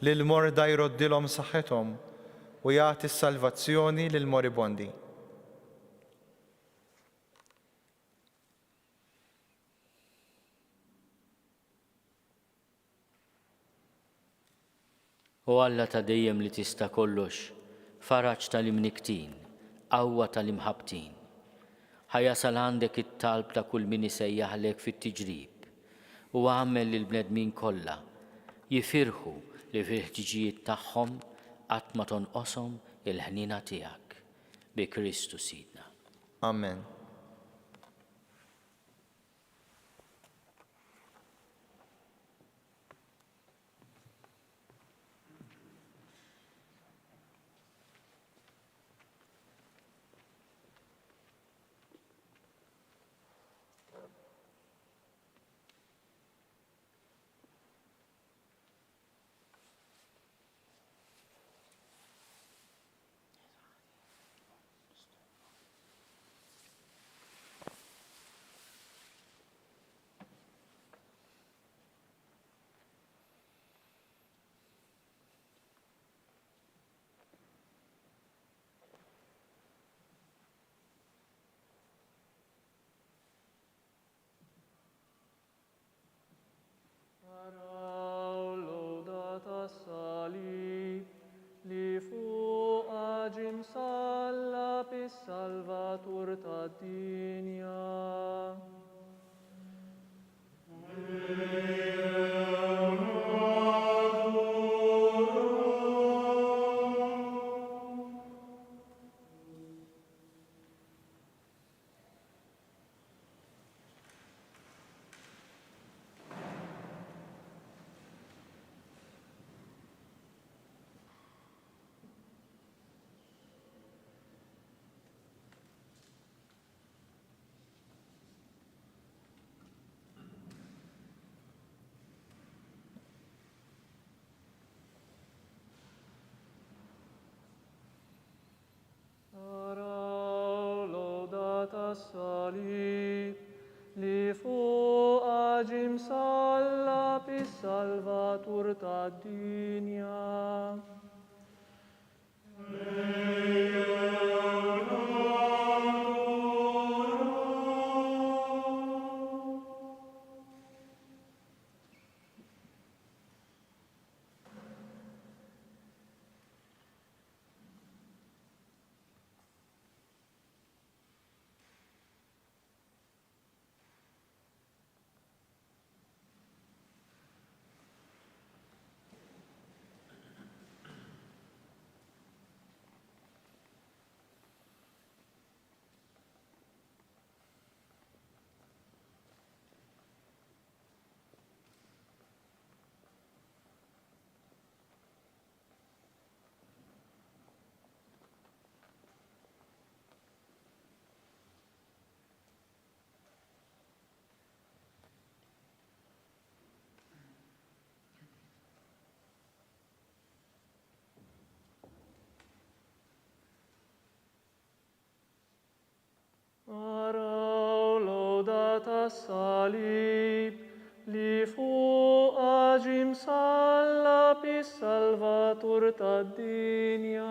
lil morda jroddilhom saħħithom u jagħti s-salvazzjoni lil moribondi. U Alla ta' dejjem li tista' kollox, faraġ tal-imniktin, qawwa tal-imħabtin. Ħajasal għandek it-talb ta' kull min isejjaħlek fit-tiġrib u għamel lil bnedmin kollha jifirħu li fil-ħtiġijiet tagħhom qatt ma tonqoshom il-ħnina tiegħek bi Kristu Sidna. Amen. Naraw lodata salib li fuq ġim sallab is-Salvatur tad-dinja. Naraw lodata salib li fuq ġim sallab is-Salvatur tad-dinja. Naraw lodata salib li fuq ġim sallab is-Salvatur tad-dinja.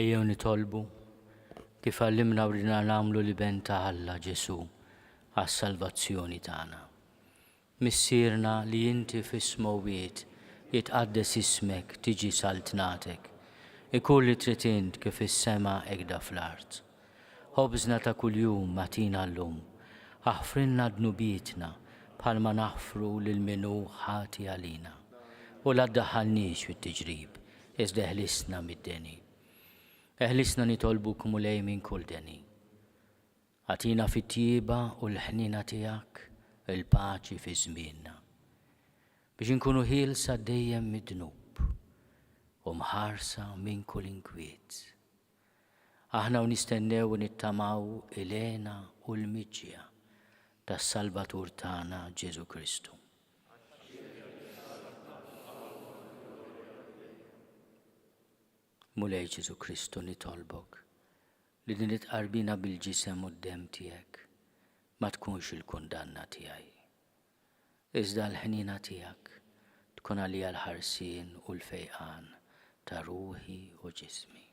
Ejjew nitolbu kif għallimna b'dina nagħmlu li ben ta' Alla Ġesu għas-salvazzjoni tagħna. Missierna li inti fis-smowiet jitqaddes ismek tiġi saltnatek. Ikun li trid int kif is-sema ekda fl-art. Ħobżna ta' kuljum matina llum. Aħfrinna dnubietna bħalma naħfru lil minu ħati għalina. U la ddaħħalniex fit-tiġrib, iżda eħlisna mid-deni. Eħlisna nitolbuk mulej minn kull deni. Għatina fit-tjieba u l-ħnina tiegħek il-paċi fi żmienna. Biex inkunu ħielsa dejjem mid-dnub u mħarsa minn kull inkwiet. Aħna nistennew u nittamaw il-għena u l-miġġija tas-Salvatur tagħna Ġesu Kristu. Mulej Ġesu Kristu nitolbok li din itqarbina bil-ġisem u d-dem tiegħek ma tkunx il-kundanna tiegħi. Iżda l-ħnina tiegħek tkun għalija l-ħarsien u l-fejqan ta' ruħi u ġismi.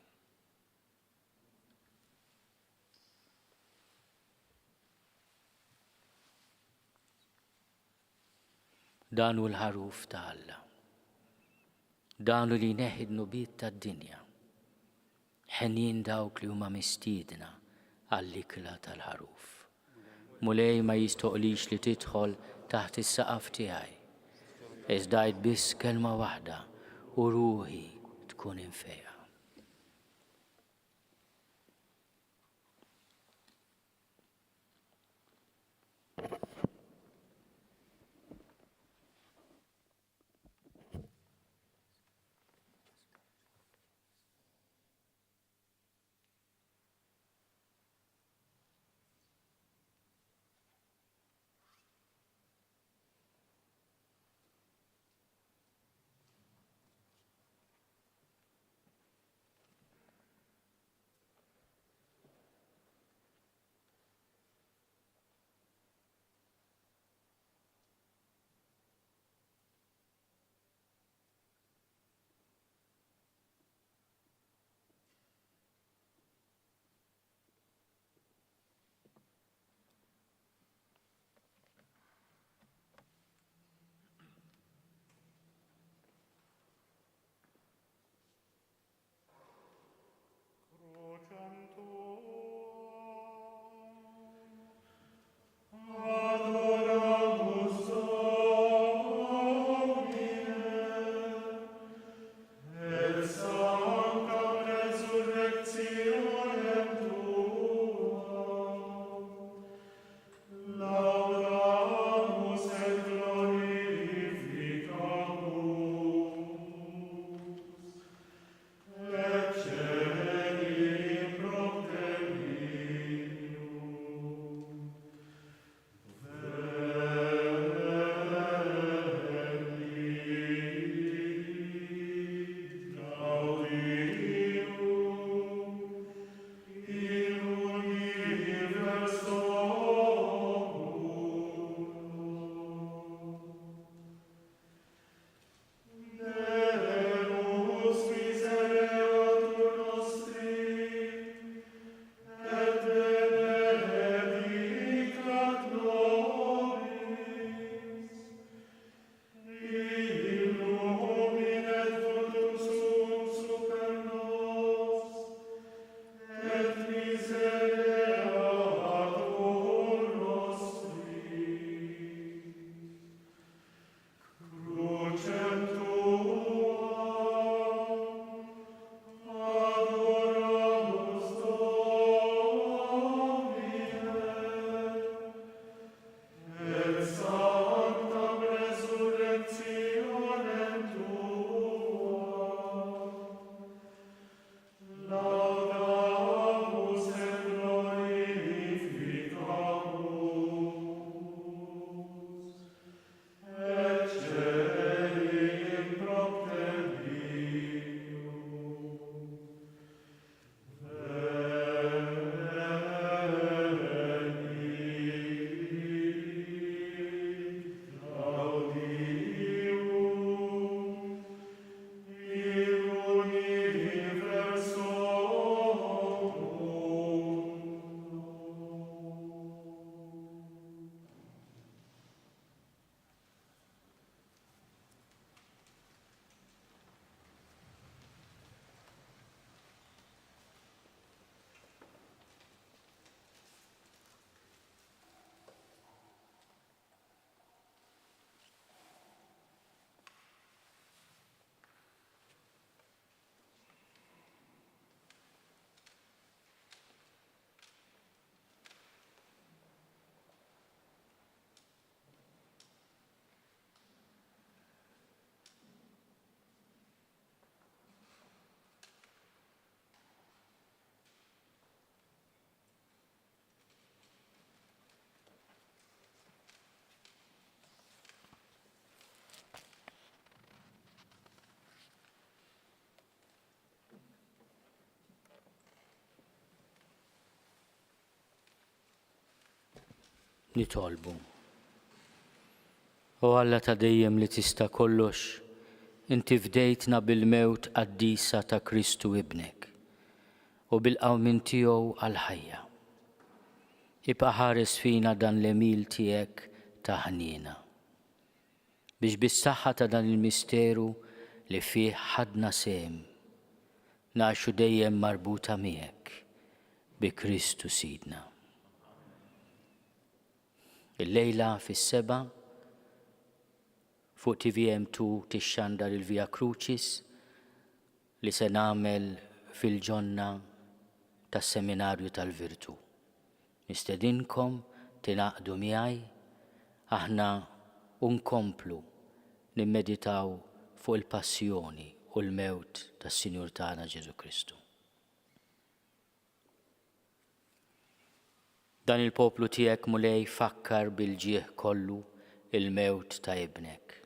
Dan hu l-ħaruf ta' Alla. Dan hu li jneħħi d-nubiet tad-dinja. Ħenjin dawk li huma mistiedna għall-ikla tal-ħaruf. Mulej ma jistoqlix li tidħol taħt is-saqaf tiegħi. Iżda biss kelma waħda u ruħi tkun infejqa. nitolbu. O Alla ta' dejjem li tista' kollox, inti fdejtna bil-mewt qaddisa ta' Kristu ibnek u bil-qawmin tiegħu għall-ħajja. Ibqa' ħares fina dan l-emil tiegħek ta' ħniena biex bis-saħħa ta' dan il-misteru li fih ħadna sehem ngħixu dejjem marbuta miegħek bi Kristu Sidna. Il-lejla fis-seba' fuq TVM2 tixxandar il-Via Crucis li se nagħmel fil-ġonna tas-Seminarju tal-Virtu. Nistedinkom tingħaqdu miegħi aħna nkomplu nimmeditaw fuq il-passjoni u l-mewt tas-Sinjur tagħna Ġesu Kristu. Dan il-poplu tiegħek mulej fakkar bil-ġieħ kollu il-mewt ta' ibnek.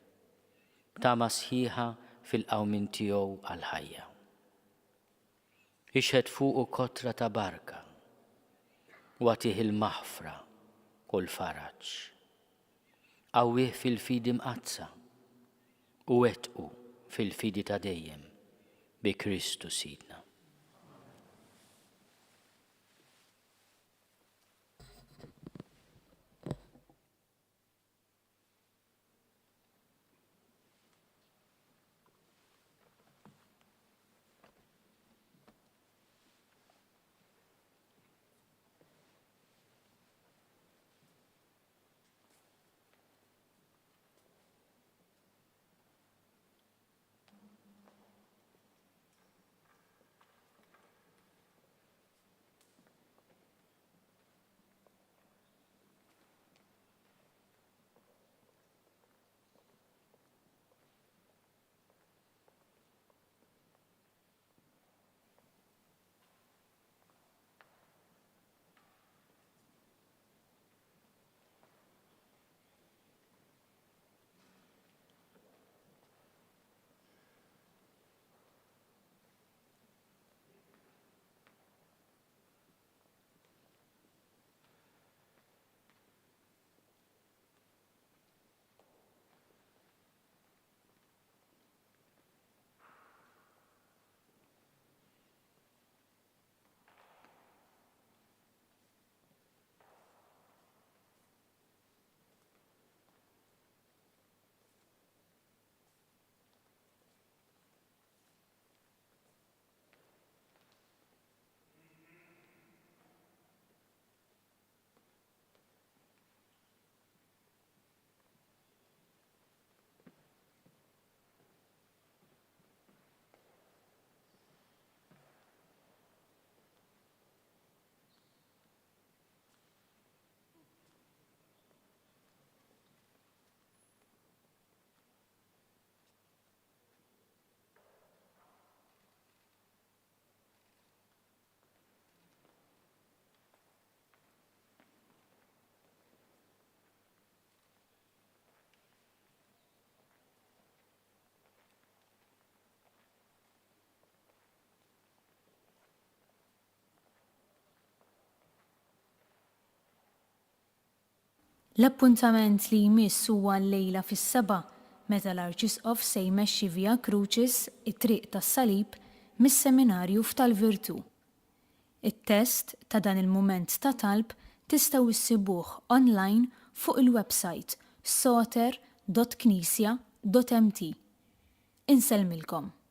B'tama sħiħa fil-qawmin tiegħu għall-ħajja. Ixħed fuqu kotra ta' barka u għatih il-maħfra u l-faraġġ. Qawwih fil-fidi mqazza u wettqu fil-fidi ta' dejjem bi Kristu Sidna. L-appuntament li jmiss huwa l-lejla fis-seba' meta l-Arċisqof se jmexxi Via Crucis it-triq tas-Salib mis-Seminarju f'Tal-Virtu. It-test ta' dan il-mument ta' talb tistgħu issibuh online fuq il-website soter.knisja.mt. Insellmilkom.